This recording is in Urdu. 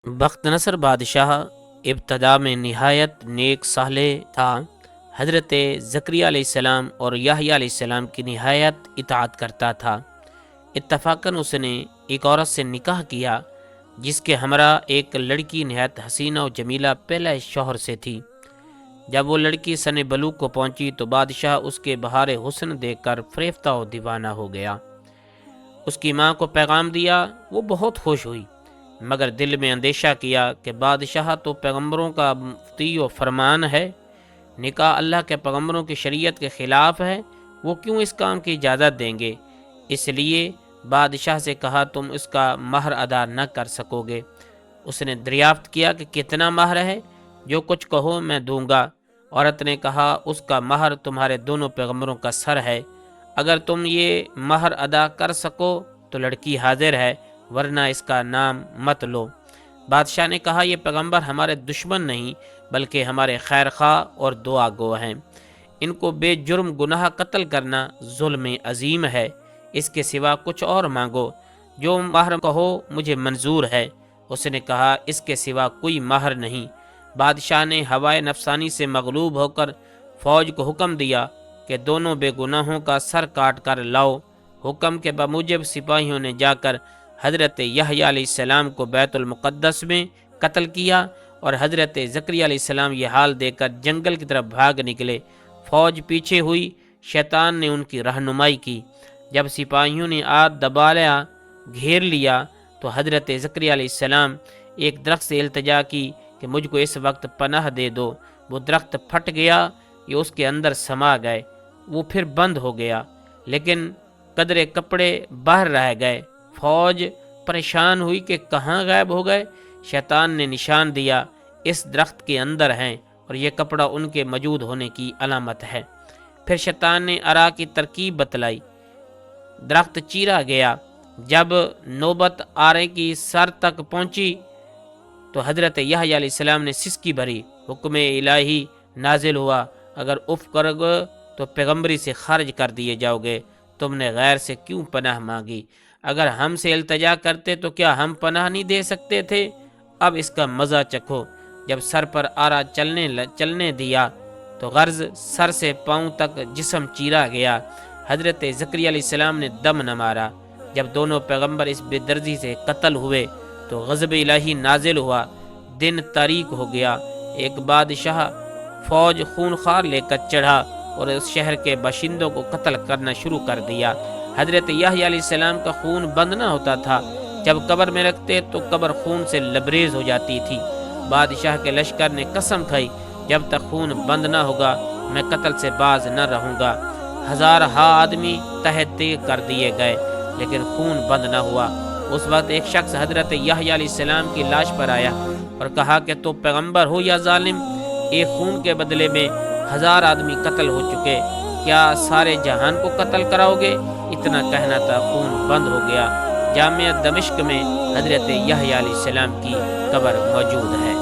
بخت نصر بادشاہ ابتدا میں نہایت نیک صالح تھا۔ حضرت زکریا علیہ السلام اور یحییٰ علیہ السلام کی نہایت اطاعت کرتا تھا۔ اتفاقاً اس نے ایک عورت سے نکاح کیا جس کے ہمراہ ایک لڑکی نہایت حسینہ و جمیلہ پہلے شوہر سے تھی۔ جب وہ لڑکی سن بلوغ کو پہنچی تو بادشاہ اس کے بہار حسن دیکھ کر فریفتہ و دیوانہ ہو گیا۔ اس کی ماں کو پیغام دیا، وہ بہت خوش ہوئی، مگر دل میں اندیشہ کیا کہ بادشاہ تو پیغمبروں کا مفتی و فرمان ہے، نکاح اللہ کے پیغمبروں کی شریعت کے خلاف ہے، وہ کیوں اس کام کی اجازت دیں گے؟ اس لیے بادشاہ سے کہا تم اس کا مہر ادا نہ کر سکو گے۔ اس نے دریافت کیا کہ کتنا مہر ہے؟ جو کچھ کہو میں دوں گا۔ عورت نے کہا اس کا مہر تمہارے دونوں پیغمبروں کا سر ہے، اگر تم یہ مہر ادا کر سکو تو لڑکی حاضر ہے، ورنہ اس کا نام مت لو۔ بادشاہ نے کہا یہ پیغمبر ہمارے دشمن نہیں بلکہ ہمارے خیر خواہ اور دعا گو ہیں، ان کو بے جرم گناہ قتل کرنا ظلم عظیم ہے، اس کے سوا کچھ اور مانگو، جو مہر کہو مجھے منظور ہے۔ اس نے کہا اس کے سوا کوئی مہر نہیں۔ بادشاہ نے ہوائے نفسانی سے مغلوب ہو کر فوج کو حکم دیا کہ دونوں بے گناہوں کا سر کاٹ کر لاؤ۔ حکم کے بموجب سپاہیوں نے جا کر حضرت یحییٰ علیہ السلام کو بیت المقدس میں قتل کیا، اور حضرت زکریا علیہ السلام یہ حال دیکھ کر جنگل کی طرف بھاگ نکلے۔ فوج پیچھے ہوئی، شیطان نے ان کی رہنمائی کی۔ جب سپاہیوں نے دبا لیا، گھیر لیا، تو حضرت زکریا علیہ السلام ایک درخت سے التجا کی کہ مجھ کو اس وقت پناہ دے دو۔ وہ درخت پھٹ گیا، یہ اس کے اندر سما گئے، وہ پھر بند ہو گیا، لیکن قدرے کپڑے باہر رہ گئے۔ فوج پریشان ہوئی کہ کہاں غائب ہو گئے۔ شیطان نے نشان دیا اس درخت کے اندر ہیں، اور یہ کپڑا ان کے موجود ہونے کی علامت ہے۔ پھر شیطان نے آرا کی ترکیب بتلائی، درخت چیرا گیا۔ جب نوبت آرے کی سر تک پہنچی تو حضرت یحییٰ علیہ السلام نے سسکی بھری، حکم الہی نازل ہوا، اگر اف کرو گے تو پیغمبری سے خارج کر دیے جاؤ گے۔ تم نے غیر سے کیوں پناہ مانگی؟ اگر ہم سے التجا کرتے تو کیا ہم پناہ نہیں دے سکتے تھے؟ اب اس کا مزہ چکھو۔ جب سر پر آرا چلنے دیا تو غرض سر سے پاؤں تک جسم چیرا گیا۔ حضرت زکریا علیہ السلام نے دم نہ مارا۔ جب دونوں پیغمبر اس بے دردی سے قتل ہوئے تو غضب الہی نازل ہوا، دن تاریک ہو گیا۔ ایک بادشاہ فوج خونخوار لے کر چڑھا اور اس شہر کے باشندوں کو قتل کرنا شروع کر دیا۔ حضرت یحییٰ علیہ السلام کا خون بند نہ ہوتا تھا، جب قبر میں رکھتے تو قبر خون سے لبریز ہو جاتی تھی۔ بادشاہ کے لشکر نے قسم کھائی جب تک خون بند نہ ہوگا میں قتل سے باز نہ رہوں گا۔ ہزارہا آدمی تہہ تیغ کر دیے گئے لیکن خون بند نہ ہوا۔ اس وقت ایک شخص حضرت یحییٰ علیہ السلام کی لاش پر آیا اور کہا کہ تو پیغمبر ہو یا ظالم؟ ایک خون کے بدلے میں 1000 آدمی قتل ہو چکے، کیا سارے جہان کو قتل کراؤ گے؟ اتنا کہنا تھا، خون بند ہو گیا۔ جامعہ دمشق میں حضرت یحییٰ علیہ السلام کی قبر موجود ہے۔